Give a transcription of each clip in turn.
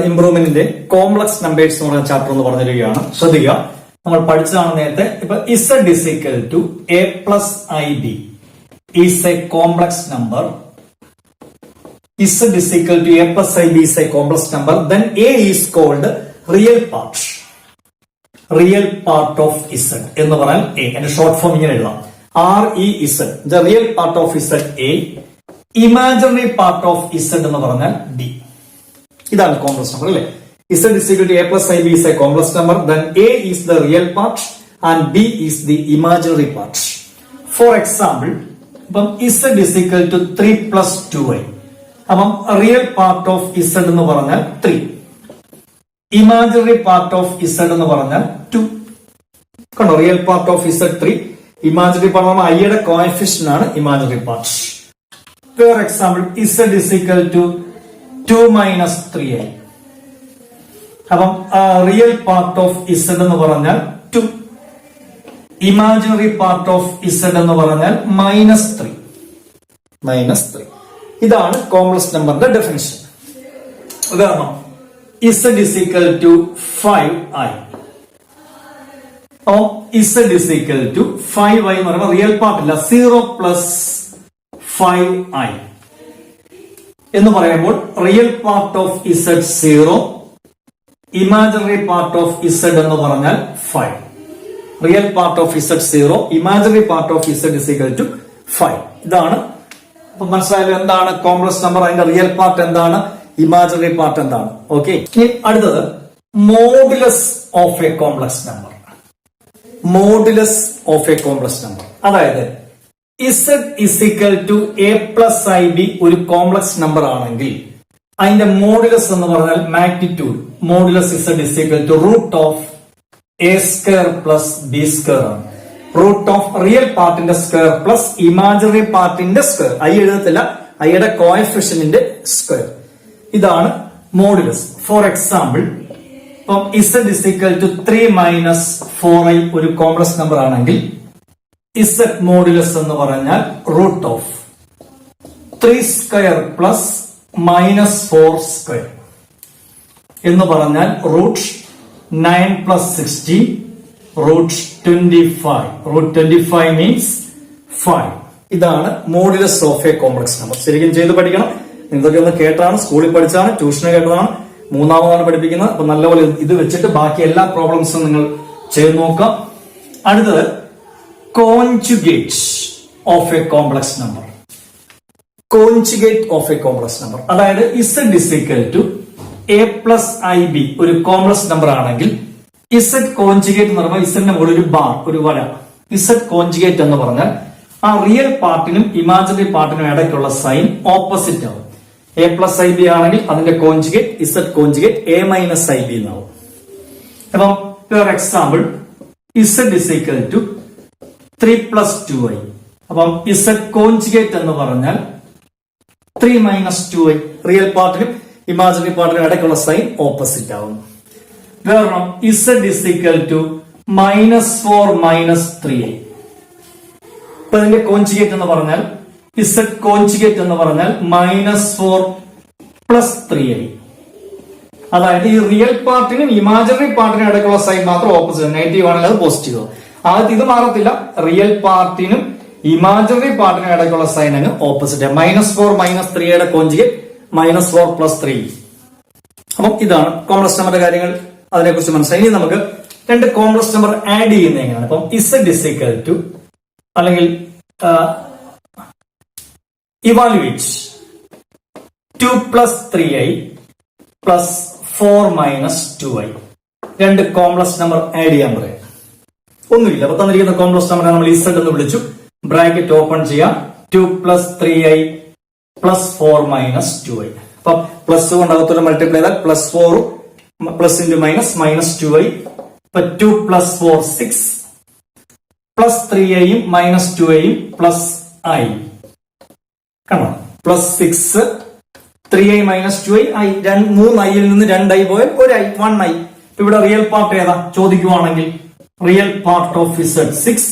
ഇംപ്രൂവ്മെന്റിന്റെ complex numbers എന്ന് പറയുന്ന chapter എന്ന് പറഞ്ഞിരിക്കുകയാണ്. ശ്രദ്ധിക്കുക, നമ്മൾ പഠിച്ചതാണ് നേരത്തെ. ഇപ്പൊ Z is equal to a plus ib is a complex number. Z is equal to a plus ib is a complex number. Then a is called real part. Real part of Z എന്ന് പറഞ്ഞാൽ a. അതിന്റെ short form ഇങ്ങനെ എഴുതാം, REZ. The real part of Z A. Imaginary part of Z എന്ന് പറഞ്ഞാൽ B. ഇതാണ് complex number അല്ലേ. Z is equal to a plus ib is a complex number. Then a is the real part and b is the imaginary part. For example, ഇപ്പം Z is equal to 3 plus 2i. അപ്പം real part of Z എന്ന് പറഞ്ഞാൽ 3, imaginary part of Z എന്ന് പറഞ്ഞാൽ 2. കണ്ടോ, real part of Z 3, imaginary part നമ്മൾ ഐയുടെ coefficient ആണ് imaginary part. For example Z is equal to 2 minus 3i. അപ്പം റിയൽ പാർട്ട് ഓഫ് Z എന്ന് പറഞ്ഞാൽ 2, ഇമാജിനറി പാർട്ട് ഓഫ് Z എന്ന് പറഞ്ഞാൽ -3. ഇതാണ് കോംപ്ലക്സ് നമ്പറിന്റെ ഡെഫിനിഷൻ. ഉദാഹരണം, Z is equal to 5i. അപ്പം Z is equal to 5i എന്ന് പറയുമ്പോൾ റിയൽ പാർട്ട് ഇല്ല, 0 plus 5i എന്ന് പറയുമ്പോൾ real part of Z 0, imaginary part of Z എന്ന് പറഞ്ഞാൽ 5. Real part of Z 0, imaginary part of Z is equal to 5. ഇതാണ്. അപ്പൊ മനസ്സിലായാലും എന്താണ് കോംപ്ലക്സ് നമ്പർ, അതിന്റെ റിയൽ പാർട്ട് എന്താണ്, ഇമാജിനറി പാർട്ട് എന്താണ്. ഓക്കെ, ഇനി അടുത്തത് modulus of A complex number. Modulus of A complex number, അതായത് Z is equal to a plus ib ഒരു കോംപ്ലക്സ് നമ്പർ ആണെങ്കിൽ അതിന്റെ മോഡുലസ് എന്ന് പറഞ്ഞാൽ magnitude. Modulus Z is equal to root of a square plus b square ആണ്. Root of real പാർട്ടിന്റെ square plus imaginary പാർട്ടിന്റെ square. I എഴുതത്തില്ല, ഐയുടെ കോഎഫിഷ്യന്റിന്റെ സ്ക്വയർ. ഇതാണ് മോഡുലസ്. ഫോർ എക്സാമ്പിൾ, ഇപ്പം Z is equal to 3 minus 4i ഒരു complex number ആണെങ്കിൽ Z മോഡുലസ് എന്ന് പറഞ്ഞാൽ root of 3 square plus -4 square എന്ന് പറഞ്ഞാൽ root 9 plus 16 root 25. Root 25 means 5. ഇതാണ് modulus of A complex number. ശരിക്കും ചെയ്ത് പഠിക്കണം. നിങ്ങളൊക്കെ ഒന്ന് കേട്ടാണ്, സ്കൂളിൽ പഠിച്ചാണ്, ട്യൂഷന് കേട്ടതാണ്, മൂന്നാമതാണ് പഠിപ്പിക്കുന്നത്. അപ്പൊ നല്ലപോലെ ഇത് വെച്ചിട്ട് ബാക്കി എല്ലാ പ്രോബ്ലംസും നിങ്ങൾ ചെയ്ത് നോക്കാം. അടുത്തത് conjugate of A complex number. Conjugate of A complex number, അതായത് Z is equal to a plus ib ഒരു കോംപ്ലക്സ് നമ്പർ ആണെങ്കിൽ Z കോൺജുഗേറ്റ് എന്ന് പറയുമ്പോൾ Z ന്റെ മുകളിൽ ഒരു ബാർ, ഒരു വര. Z കോൺജുഗേറ്റ് എന്ന് പറഞ്ഞാൽ ആ റിയൽ പാർട്ടിനും ഇമാജിനറി പാർട്ടിനും ഇടയ്ക്കുള്ള സൈൻ ഓപ്പോസിറ്റ് ആവും. a plus ib ആണെങ്കിൽ അതിന്റെ conjugate Z conjugate a minus ib എന്നാവും. അപ്പം for example Z is equal to 3 plus 2i. അപ്പം Z കോൺജുഗേറ്റ് എന്ന് പറഞ്ഞാൽ 3 minus 2i. റിയൽ പാർട്ടിനും ഇമാജിനറി പാർട്ടിനും ഇടയ്ക്കുള്ള സൈൻ ഓപ്പോസിറ്റ് ആവും. വേറൊരെണ്ണം, Z is equal to -4 minus 3i. ഇപ്പൊ ഇതിന്റെ കോൺജുഗേറ്റ് എന്ന് പറഞ്ഞാൽ Z കോൺജുഗേറ്റ് എന്ന് പറഞ്ഞാൽ -4 plus 3i. അതായത് ഈ റിയൽ പാർട്ടിനും ഇമാജിനറി പാർട്ടിനും ഇടയ്ക്കുള്ള സൈൻ മാത്രം ഓപ്പോസിറ്റ്, നെഗറ്റീവ് ആണെങ്കിൽ അത് പോസിറ്റീവ്. ആദ്യത്തെ ഇത് മാറത്തില്ല, റിയൽ പാർട്ടിനും ഇമാജിനറി പാർട്ടിനും ഇടയ്ക്കുള്ള സൈൻ അങ്ങ് ഓപ്പോസിറ്റ്. -4 minus 3യുടെ കോൺജുഗേറ്റ് -4 plus 3. അപ്പം ഇതാണ് കോംപ്ലക്സ് നമ്പറിന്റെ കാര്യങ്ങൾ, അതിനെക്കുറിച്ച് മനസ്സിലായി. ഇനി നമുക്ക് രണ്ട് കോംപ്ലക്സ് നമ്പർ ആഡ് ചെയ്യുന്നത് എങ്ങനെയാണ്. അപ്പം Z is equal to അല്ലെങ്കിൽ evaluate 2 plus 3i plus 4 minus 2i. രണ്ട് കോംപ്ലക്സ് നമ്പർ ആഡ് ചെയ്യാൻ പറയാം. ഒന്നുമില്ല, അപ്പൊ തന്നിരിക്കുന്ന കോംപ്ലക്സ് നമ്പർ നമ്മൾ Z എന്ന് വിളിച്ചു, ബ്രാക്കറ്റ് ഓപ്പൺ ചെയ്യാം, 2 plus 3i plus 4 minus 2i. അപ്പൊ പ്ലസ് കൊണ്ട് അകത്തോട്ട് മൾട്ടിപ്ലൈ ചെയ്താൽ +4 പ്ലസ് ഇൻറ്റു മൈനസ് 2i. ഇപ്പൊ 2 plus 4 6 പ്ലസ് 3iയും -2iയും പ്ലസ് i. കണ്ടോ, +6 3i -2i i. 3iയിൽ നിന്ന് 2i പോയാൽ 1i 1i. ഇവിടെ റിയൽ പാർട്ട് ഏതാ ചോദിക്കുവാണെങ്കിൽ real part of Z 6,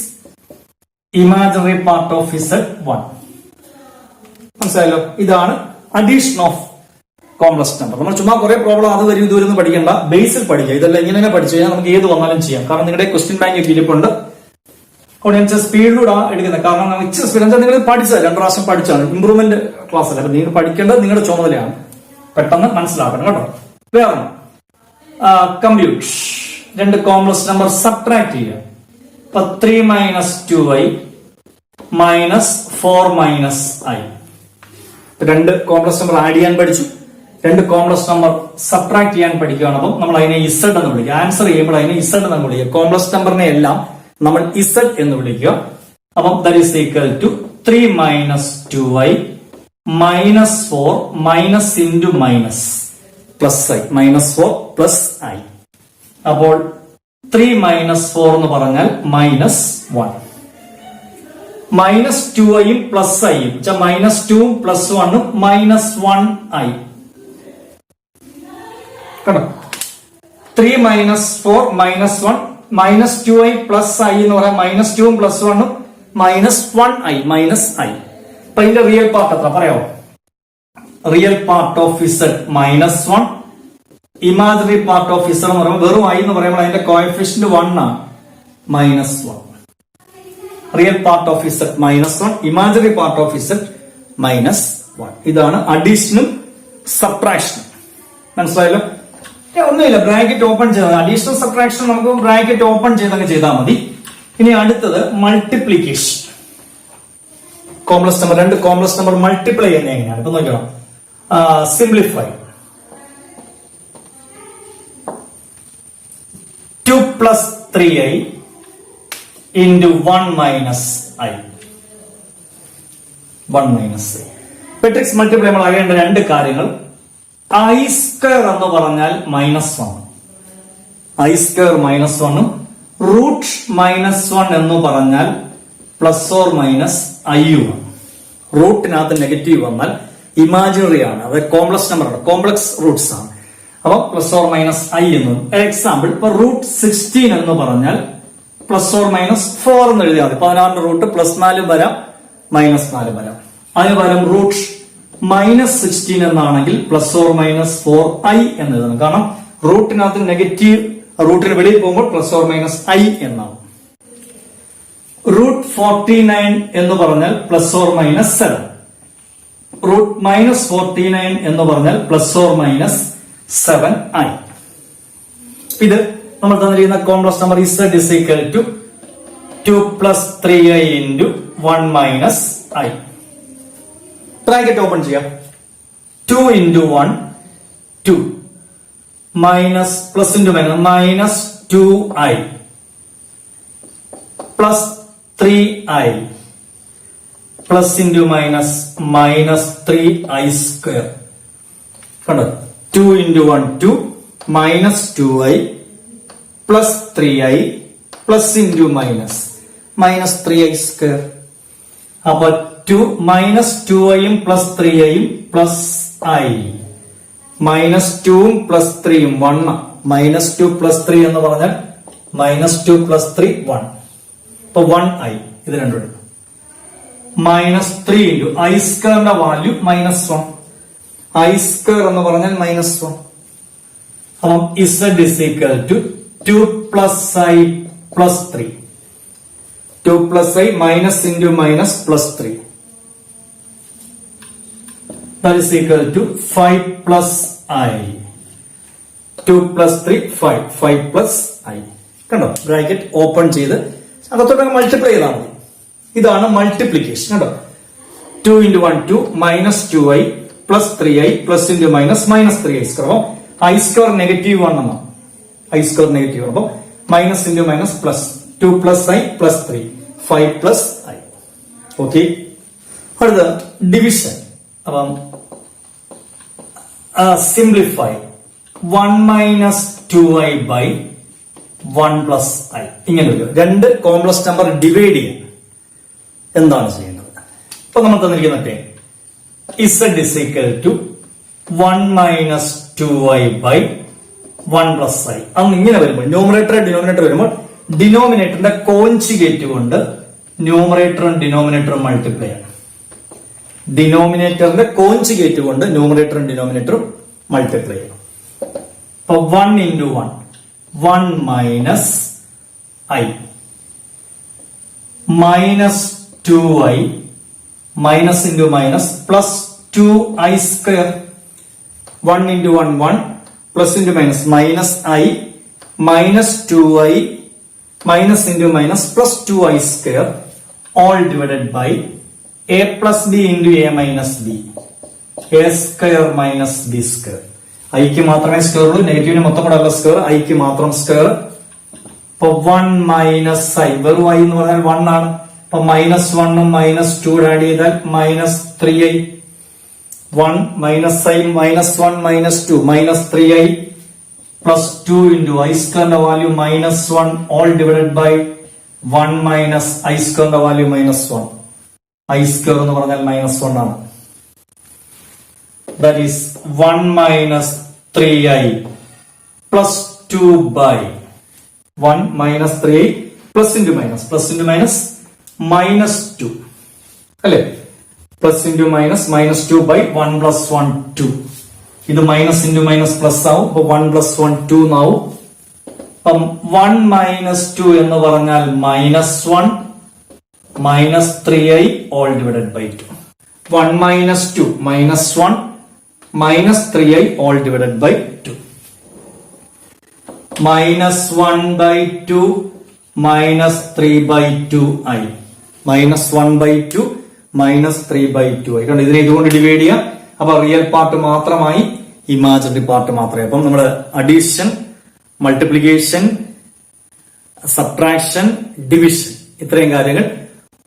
imaginary part of Z 1. മനസ്സിലായല്ലോ. ഇതാണ് അഡീഷൻ ഓഫ് കോംപ്ലക്സ് നമ്പർ. നമ്മൾ ചുമ്മാ കുറെ പ്രോബ്ലം അത് വരും ഇതുവരെ ഒന്നും പഠിക്കേണ്ട, ബേസിൽ പഠിക്കുക. ഇതെല്ലാം ഇങ്ങനെ പഠിച്ചു കഴിഞ്ഞാൽ നമുക്ക് ഏത് വന്നാലും ചെയ്യാം. കാരണം നിങ്ങളുടെ ക്വസ്റ്റ്യൻ ബാങ്ക് ഇരിപ്പുണ്ട്. അതുകൊണ്ട് ഞാൻ സ്പീഡിലൂടെ എടുക്കുന്നത്. കാരണം നമ്മൾ ഇച്ചിരി സ്പീഡ് നിങ്ങൾ പഠിച്ചത് 2 പ്രാവശ്യം പഠിച്ചാണ്, ഇമ്പ്രൂവ്മെന്റ് ക്ലാസ് അല്ല. അപ്പൊ നിങ്ങൾ പഠിക്കേണ്ടത് നിങ്ങളുടെ ചുമതലയാണ്. പെട്ടെന്ന് മനസ്സിലാക്കണം കേട്ടോ. വേറെ കമ്പ്യൂട്ട് 2 കോംപ്ലക്സ് നമ്പർ സബ്ട്രാക്ട് ചെയ്യുക. അപ്പൊ 3 - 2i - 4 - i. 2 complex number add ചെയ്യാൻ പഠിച്ചു, 2 കോംപ്ലക്സ് നമ്പർ സബ്ട്രാക്ട് ചെയ്യാൻ പഠിക്കുകയാണ്. അപ്പം നമ്മൾ അതിനെ Z എന്ന് വിളിക്കുക. ആൻസർ ചെയ്യുമ്പോൾ അതിനെ Z എന്ന് വിളിക്കുക. കോംപ്ലക്സ് നമ്പറിനെ എല്ലാം നമ്മൾ Z എന്ന് വിളിക്കുക. അപ്പം that is equal to 3 - 2i - 4 minus into minus plus i -4 plus i. അപ്പോൾ 3 - 4 എന്ന് പറഞ്ഞാൽ -1. -2iയും പ്ലസ് ഐയും -2ഉം +1ഉം -1i. കേട്ടോ. 3 - 4 -1 -2i പ്ലസ് i എന്ന് പറയാം. -2ഉം +1ഉം -1i -i. അപ്പൊ ഇതിന്റെ റിയൽ പാർട്ട് എത്ര പറയാമോ? Real part of Z -1, imaginary part of Z എന്ന് പറയുമ്പോൾ വെറും i എന്ന് പറയുമ്പോൾ അതിന്റെ കോഎഫിഷ്യന്റ് 1 ആണ്, -1. Real part of Z -1, imaginary part of Z -1. ഇതാണ് അഡീഷനും സബ്ട്രാക്ഷനും. മനസ്സിലായല്ലോ? ഒന്നുമില്ല, ബ്രാക്കറ്റ് ഓപ്പൺ ചെയ്താൽ അഡീഷണൽ സബ്ട്രാക്ഷൻ നമുക്ക് ബ്രാക്കറ്റ് ഓപ്പൺ ചെയ്തങ്ങ് ചെയ്താൽ മതി. ഇനി അടുത്തത് multiplication. Complex number 2 complex number multiply ചെയ്യുന്നത് എങ്ങനെയാണ് ഇപ്പൊ നോക്കണം. Simplify 2 + 3i into 1 - i. 1 - i. Matrix multiply നമ്മൾ അറിയേണ്ട 2 കാര്യങ്ങൾ. i² എന്ന് പറഞ്ഞാൽ -1, i² -1 ഉം റൂട്ട് -1 എന്ന് പറഞ്ഞാൽ ±i ഉം. റൂട്ടിനകത്ത് നെഗറ്റീവ് വന്നാൽ ഇമാജിനറി ആണ്, അത് കോംപ്ലക്സ് നമ്പർ ആണ്, കോംപ്ലക്സ് റൂട്ട്സ് ആണ്. അപ്പൊ ±i എന്ന്. എക്സാമ്പിൾ ഇപ്പൊ √16 എന്ന് പറഞ്ഞാൽ ±4 എന്ന് എഴുതിയാൽ മതി. 16 റൂട്ട് +4 വരാം, -4 വരാം. അതിന് പകരം √-16 എന്നാണെങ്കിൽ ±4i എന്ന് എഴുതണം. കാരണം റൂട്ടിനകത്ത് നെഗറ്റീവ്, റൂട്ടിന് വെളിയിൽ പോകുമ്പോൾ ±i എന്നാണ്. √49 എന്ന് പറഞ്ഞാൽ ±7, √-49 എന്ന് പറഞ്ഞാൽ ±7i. ഇത് നമ്മൾ തന്നിരിക്കുന്ന complex number Z is equal to 2 + 3i into 1 - i. Bracket open ചെയ്യാം. 2 into 1 2 minus plus into minus -2i plus 3i plus into minus -3i². കണ്ടോ? 2 into 1 2 -2i plus 3i plus into -3i². അപ്പൊ 2 -2iയും plus 3iയും plus i, -2ഉം plus 3യും 1. -2 + 3 എന്ന് പറഞ്ഞാൽ -2 + 3 1. അപ്പൊ 1i. ഇത് രണ്ടും എടുക്കും. -3 into i² value -1, i² എന്ന് പറഞ്ഞാൽ -1. അപ്പം Z is equal to 2 + i + 3. 2 + i minus into minus plus 3. That is equal to 5 plus i. 2 plus 3 5. 5 plus i. കണ്ടോ? ബ്രാക്കറ്റ് ഓപ്പൺ ചെയ്ത് അകത്തോട്ട് മൾട്ടിപ്ലൈ ചെയ്താൽ മതി. ഇതാണ് മൾട്ടിപ്ലിക്കേഷൻ. കണ്ടോ? 2 into 1 2 -2i plus 3i plus into minus -3i². അപ്പം i² negative 1 എന്നാണ്. i² negative. അപ്പം minus into minus plus 2 plus i plus 3 5 plus i. Okay. അടുത്ത ഡിവിഷൻ. അപ്പം simplify 1 - 2i by 1 plus i. ഇങ്ങനെ വരും. 2 കോംപ്ലക്സ് നമ്പർ ഡിവൈഡ് ചെയ്യാൻ എന്താണ് ചെയ്യേണ്ടത്? ഇപ്പൊ നമ്മൾ തന്നിരിക്കുന്ന Z is equal to 1 - 2i by 1 plus i. അന്ന് ഇങ്ങനെ വരുമ്പോൾ ന്യൂമറേറ്റർ ഡിനോമിനേറ്റർ വരുമ്പോൾ ഡിനോമിനേറ്ററിന്റെ കോൺജുഗേറ്റ് കൊണ്ട് ന്യൂമറേറ്ററും ഡിനോമിനേറ്ററും മൾട്ടിപ്ലൈ ആണ്. ഡിനോമിനേറ്ററിന്റെ കോൺജുഗേറ്റ് കൊണ്ട് ന്യൂമറേറ്ററും ഡിനോമിനേറ്ററും മൾട്ടിപ്ലൈ ചെയ്യാം. അപ്പൊ 1 into 1 1 minus I minus 2I minus into minus plus 2I square. 1 into 1 1 plus into minus minus I minus 2I minus into minus plus 2I square all divided by a plus b into a minus b, a square minus b square. ഐക്ക് മാത്രമേ square ഉള്ളൂ, നെഗറ്റീവിന് മൊത്തം കൂടെ ഉള്ള square, ഐക്ക് മാത്രം square. ഇപ്പൊ 1 minus I, വെറും ഐ എന്ന് പറഞ്ഞാൽ 1 ആണ്. അപ്പൊ -1 ഉം -2 ആഡ് ചെയ്താൽ -3i. 1 minus I -1 -2 -3i plus 2 into i square value -1 all divided by 1 minus i square value -1. i square എന്ന് പറഞ്ഞാൽ -1 ആണ്. That is 1 minus 3i plus 2 by 1 minus 3i plus into minus -2 അല്ലേ, plus into minus -2 by 1 plus 1 2. ഇത് minus into minus plus ആവും. അപ്പൊ 1 plus 1 2 എന്നാവും. അപ്പം 1 minus 2 എന്ന് പറഞ്ഞാൽ -1 -3i all divided by 2. 1 minus 2 -1 -3i all divided by 2. -1 by 2 -3 by 2i. -1 by 2 -3 by 2i. കണ്ടോ, ഇതിനെ ഇതുകൊണ്ട് ഡിവൈഡ് ചെയ്യാം. അപ്പൊ റിയൽ പാർട്ട് മാത്രമായി, ഇമാജിനറി പാർട്ട് മാത്രമേ. അപ്പം നമ്മുടെ അഡീഷൻ, മൾട്ടിപ്ലിക്കേഷൻ, സബ്ട്രാക്ഷൻ, ഡിവിഷൻ, ഇത്രയും കാര്യങ്ങൾ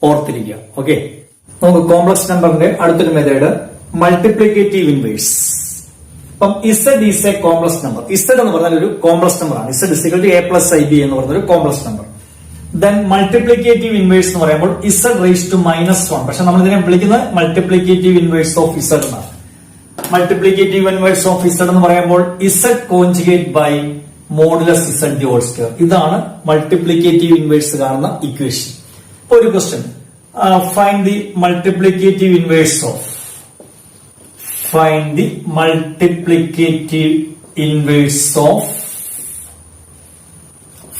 ഓർത്തിരിക്കുക. ഓക്കെ, നമുക്ക് കോംപ്ലക്സ് നമ്പറിന്റെ അടുത്തൊരു മെത്തേഡ് മൾട്ടിപ്ലിക്കേറ്റീവ് ഇൻവേഴ്സ്. അപ്പം z is a complex number. Z എന്ന് പറഞ്ഞാൽ ഒരു കോംപ്ലക്സ് നമ്പർ ആണ്. Z is equal to a plus ib എന്ന് പറഞ്ഞ ഒരു complex number. Then multiplicative inverse എന്ന് പറയുമ്പോൾ ഇസഡ് റേസ് ടു -1. പക്ഷെ നമ്മൾ ഇതിനെ വിളിക്കുന്നത് മൾട്ടിപ്ലിക്കേറ്റീവ് ഇൻവേഴ്സ് ഓഫ് ഇസഡ് എന്നാണ്. മൾട്ടിപ്ലിക്കേറ്റീവ് ഇൻവേഴ്സ് ഓഫ് ഇസഡ് എന്ന് പറയുമ്പോൾ z conjugate by modulus z the whole square. ഇതാണ് മൾട്ടിപ്ലിക്കേറ്റീവ് ഇൻവേഴ്സ് കാണുന്ന ഇക്വേഷൻ. ഇപ്പൊ ഒരു question, find the multiplicative inverse of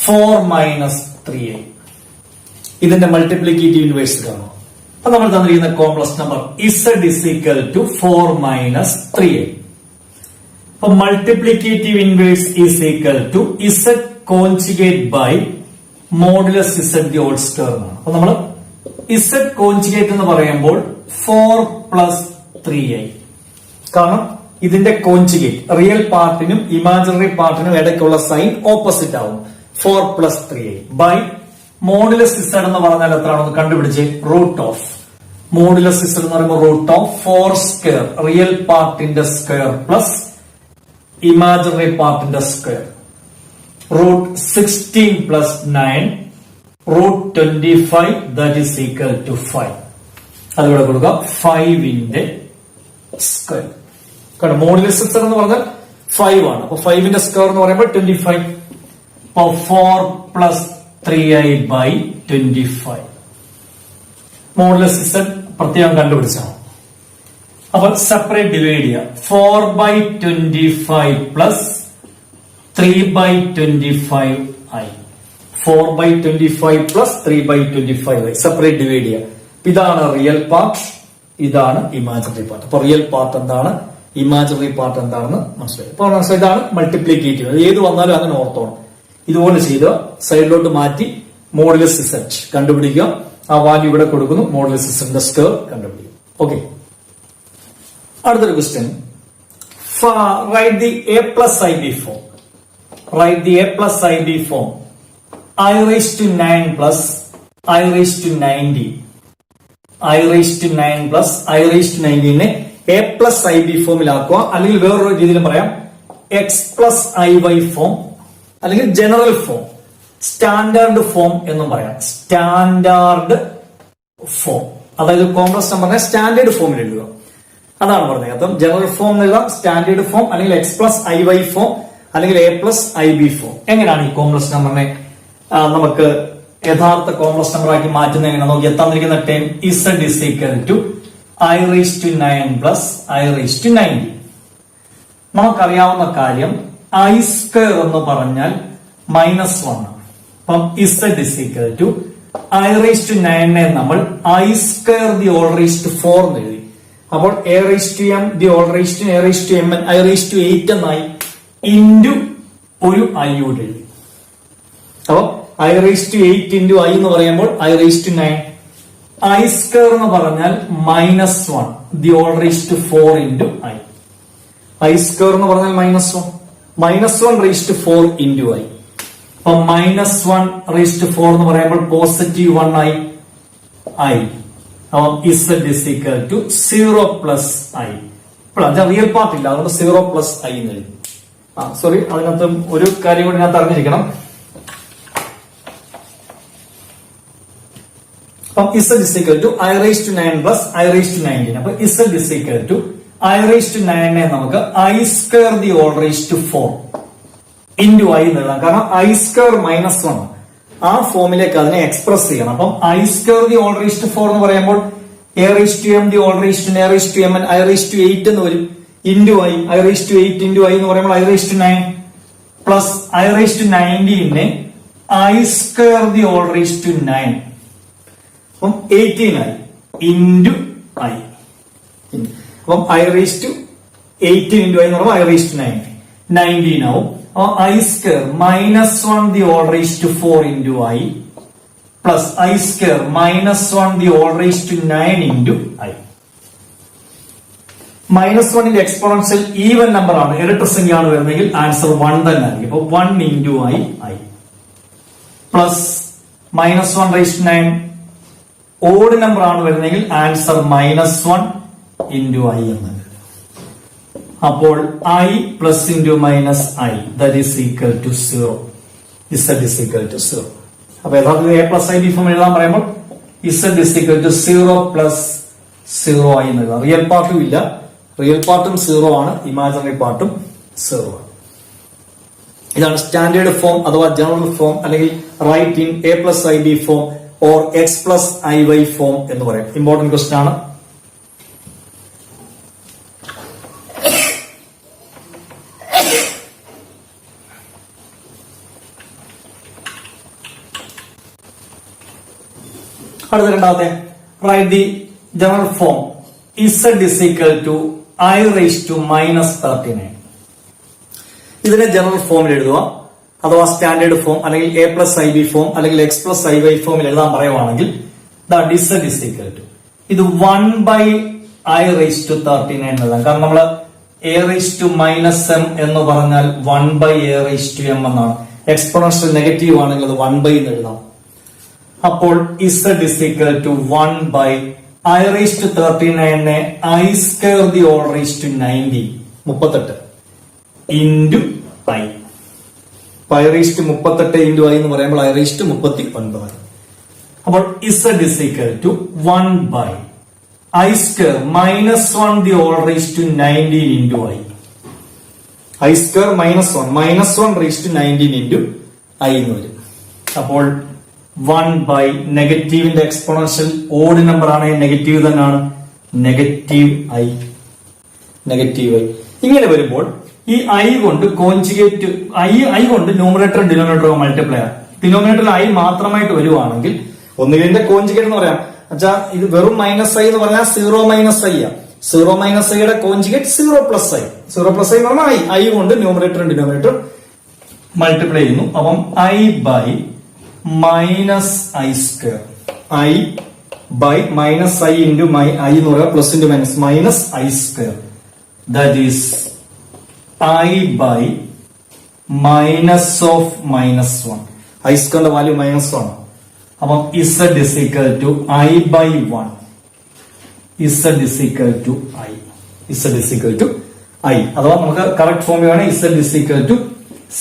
4 minus 3i. ഇതിന്റെ മൾട്ടിപ്ലിക്കേറ്റീവ് ഇൻവേഴ്സ് കാണും. അപ്പൊ നമ്മൾ തന്നിരിക്കുന്ന complex number z is equal to 4 minus 3i. അപ്പൊ multiplicative inverse is equal to z conjugate by modulus z the whole square എന്നാണ്. അപ്പൊ നമ്മൾ z conjugate എന്ന് പറയുമ്പോൾ 4 plus 3i. കാരണം ഇതിന്റെ കോൺജുഗേറ്റ് റിയൽ പാർട്ടിനും ഇമാജിനറി പാർട്ടിനും ഇടയ്ക്കുള്ള സൈൻ ഓപ്പോസിറ്റ് ആവും. 4 plus 3i by modulus z എന്ന് പറഞ്ഞാൽ എത്രയാണെന്ന് കണ്ടുപിടിച്ച് റൂട്ട് ഓഫ് മോഡുലസ് z എന്ന് പറയുമ്പോൾ റൂട്ട് ഓഫ് 4 സ്ക്വയർ റിയൽ പാർട്ടിന്റെ സ്ക്വയർ പ്ലസ് ഇമാജിനറി പാർട്ടിന്റെ സ്ക്വയർ റൂട്ട് 16 plus 9 റൂട്ട് 25 ദാറ്റ് ഈസ് ഈക്വൽ ടു 5. അതുകൂടെ കൊടുക്കുക 5ന്റെ സ്ക്വയർ. കാരണം മോഡുലസ് z എന്ന് പറഞ്ഞാൽ 5 ആണ്. അപ്പൊ 5ന്റെ സ്ക്വയർ എന്ന് പറയുമ്പോൾ 25. അപ്പൊ 4 plus 3i by 25. Modulus z പ്രത്യേകം കണ്ടുപിടിച്ചാണ്. അപ്പൊ സെപ്പറേറ്റ് ഡിവൈഡ് ചെയ്യുക. 4 by 25 plus 3 by 25i. 4 by 25 plus 3 by 25i. Separate divide ചെയ്യുക. ഇതാണ് റിയൽ പാർട്ട്, ഇതാണ് ഇമാജിനറി പാർട്ട്. അപ്പൊ റിയൽ പാർട്ട് എന്താണ്, ഇമാജിനറി പാർട്ട് എന്താണെന്ന് മനസ്സിലായി. അപ്പൊ ഇതാണ് മൾട്ടിപ്ലിക്കേറ്റീവ്. ഏത് വന്നാലും അങ്ങനെ ഓർത്തോണം. ഇതുപോലെ ചെയ്ത് സൈഡിലോട്ട് മാറ്റി മോഡുലസ് z കണ്ടുപിടിക്കുക. ആ വാല്യൂ ഇവിടെ കൊടുക്കുന്നു. മോഡുലസ് z സ്ക്വയർ കണ്ടുപിടിക്കും. ഓക്കെ, അടുത്തൊരു question. Write the a plus ib form. Write the a plus ib form. I raised to 9 plus I raised to 90. I raised to 9 plus I raised to 90 നെ a plus ib ഫോമിലാക്കുക. അല്ലെങ്കിൽ വേറൊരു രീതിയിലും പറയാം, x plus iy form, അല്ലെങ്കിൽ general form, standard form എന്നും പറയാം. Standard form, അതായത് complex നമ്പറിനെ സ്റ്റാൻഡേർഡ് ഫോമിൽ എഴുതുക. അതാണ് പറഞ്ഞത്. അപ്പം ജനറൽ ഫോം എഴുതാം, സ്റ്റാൻഡേർഡ് ഫോം, അല്ലെങ്കിൽ x plus iy ഫോം, അല്ലെങ്കിൽ a plus ib ഫോം. എങ്ങനെയാണ് ഈ കോംപ്ലക്സ് നമ്പറിനെ നമുക്ക് യഥാർത്ഥ കോംപ്ലക്സ് നമ്പർ ആക്കി മാറ്റുന്നത് എങ്ങനെ നോക്കി. തന്നിരിക്കുന്ന time z is equal to I raised to 9 plus I raised to 90. നമുക്കറിയാവുന്ന കാര്യം ഐ സ്ക്വയർ എന്ന് പറഞ്ഞാൽ -1 ആണ്. അപ്പം z is equal to i raised to 9 നമ്മൾ i square the all raised to 4 എന്ന് എഴുതി. അപ്പോൾ a raised to m the all raised to a raised to m i raised to 8 എന്നായി ഇൻറ്റു ഒരു i യോട് എഴുതി. അപ്പൊ i raised to 8 into i എന്ന് പറയുമ്പോൾ i raised to 9. i square എന്ന് പറഞ്ഞാൽ -1 the all raised to 4 into i. i square എന്ന് പറഞ്ഞാൽ -1 raised to 4 into i. അപ്പൊ -1 raised to 4 എന്ന് പറയുമ്പോൾ പോസിറ്റീവ് 1 ആയി i. അപ്പം z is equal to 0 plus i. ഇപ്പോൾ അത് റിയൽ പാർട്ട് ഇല്ല, അതുകൊണ്ട് 0 plus i എന്ന് എഴുതി. സോറി, അതിനകത്ത് ഒരു കാര്യം കൂടി ഞാൻ അറിഞ്ഞിരിക്കണം. അപ്പം z is equal to i raised to 9 plus i raised to 19. അപ്പൊ z is equal to i raised to 9 നമുക്ക് i square the all raised to 4 into i എന്ന് എഴുതാം. കാരണം i square -1 ആ ഫോമിലേക്ക് അതിനെ എക്സ്പ്രസ് ചെയ്യണം. അപ്പം i square the all raised to 4 എന്ന് പറയുമ്പോൾ a raised to m the all raised to a raised to m and i raised to 8 എന്ന് വരും into i raised to 8 into i എന്ന് പറയുമ്പോൾ i raised to 9 plus i raised to 19 i square the all raised to 9 അപ്പം 18 ആയി into i. അപ്പം i raised to 18 into i എന്ന് പറയുമ്പോൾ i raised to 19 ആവും. i square -1 the all raised to 4 into i plus i square -1 the all raised to 9 into i. -1 ന്റെ exponential even number ആണ്, ഇരട്ട സംഖ്യയാണ് വരുന്നതെങ്കിൽ ആൻസർ 1 തന്നെ ആയിരിക്കും. അപ്പൊ 1 into i plus -1 raised to 9 odd number ആണ് വരുന്നതെങ്കിൽ ആൻസർ -1 into i എന്നാണ്. അപ്പോൾ i plus into minus i that is equal to 0. z is equal to 0. അപ്പൊ യഥാർത്ഥത്തിൽ a plus i b form എഴുതാൻ പറയുമ്പോൾ z is equal to 0 plus 0 i എന്ന് എഴുതാം. റിയൽ പാർട്ടും ഇല്ല, റിയൽ പാർട്ടും 0 ആണ്, ഇമാജിനറി പാർട്ടും 0 ആണ്. ഇതാണ് സ്റ്റാൻഡേർഡ് ഫോം അഥവാ ജനറൽ ഫോം, അല്ലെങ്കിൽ write in a plus i b form or x plus i y form എന്ന് പറയും. ഇമ്പോർട്ടന്റ് ക്വസ്റ്റ്യൻ ആണ്. അടുത്ത രണ്ടാമത്തെ, write the general form z is equal to i raised to -39. ഇതിനെ ജനറൽ ഫോമിൽ എഴുതുക അഥവാ സ്റ്റാൻഡേർഡ് ഫോം അല്ലെങ്കിൽ a plus i b form അല്ലെങ്കിൽ x plus i y ഫോമിൽ എഴുതാൻ പറയുവാണെങ്കിൽ z is equal to ഇത് 1/i raised to 39 എഴുതാം. കാരണം നമ്മൾ a raised to -m എന്ന് പറഞ്ഞാൽ 1/a raised to m എന്നാണ്. എക്സ്പോണൻഷ്യൽ നെഗറ്റീവ് ആണെങ്കിൽ അത് 1/, എന്ന് എഴുതാം. അപ്പോൾ z is equal to 1/i raised to 39 i square the all raised to 90 38 into i. i raised to 38 into i എന്ന് പറയുമ്പോൾ i raised to 39. അപ്പോൾ z is equal to 1/i square -1 the all raised to 19 into i. i square -1 raised to 19 into i എന്ന് വരും. അപ്പോൾ 1/, നെഗറ്റീവിന്റെ exponential odd number ആണെങ്കിൽ negative തന്നെയാണ്, negative i. ഇങ്ങനെ വരുമ്പോൾ ഈ i കൊണ്ട് കോൺജുഗേറ്റ് i കൊണ്ട് ന്യൂമറേറ്റർ ഡിനോമിനേറ്റർ മൾട്ടിപ്ലൈ. ഡിനോമിനേറ്ററിൽ i മാത്രമായിട്ട് വരുവാണെങ്കിൽ ഒന്നുകിന്റെ കോൺജുഗേറ്റ് എന്ന് പറയാം. എന്നുവെച്ചാൽ ഇത് വെറും -i എന്ന് പറഞ്ഞാൽ 0 - i. 0 - iയുടെ conjugate 0 plus i. 0 plus i എന്ന് പറഞ്ഞാൽ i കൊണ്ട് ന്യൂമറേറ്റർ ഡിനോമിനേറ്റർ മൾട്ടിപ്ലൈ ചെയ്യുന്നു. അപ്പം i/-i square, i/i into i എന്ന് പറയാം, plus into minus -i square, that is i/-of -1. i square value -1. അപ്പം z is equal to i/1. z is equal to i. z is equal to i. അഥവാ നമുക്ക് correct form വേണമെങ്കിൽ z is equal to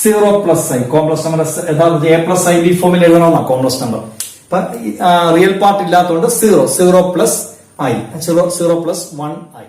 0 plus i. Complex number യഥാർത്ഥത്തിൽ a plus i b ഫോമിൽ എഴുതണമെന്നാണ് complex number. അപ്പൊ real part ഇല്ലാത്തതുകൊണ്ട് 0 plus i, 0 plus 1 i.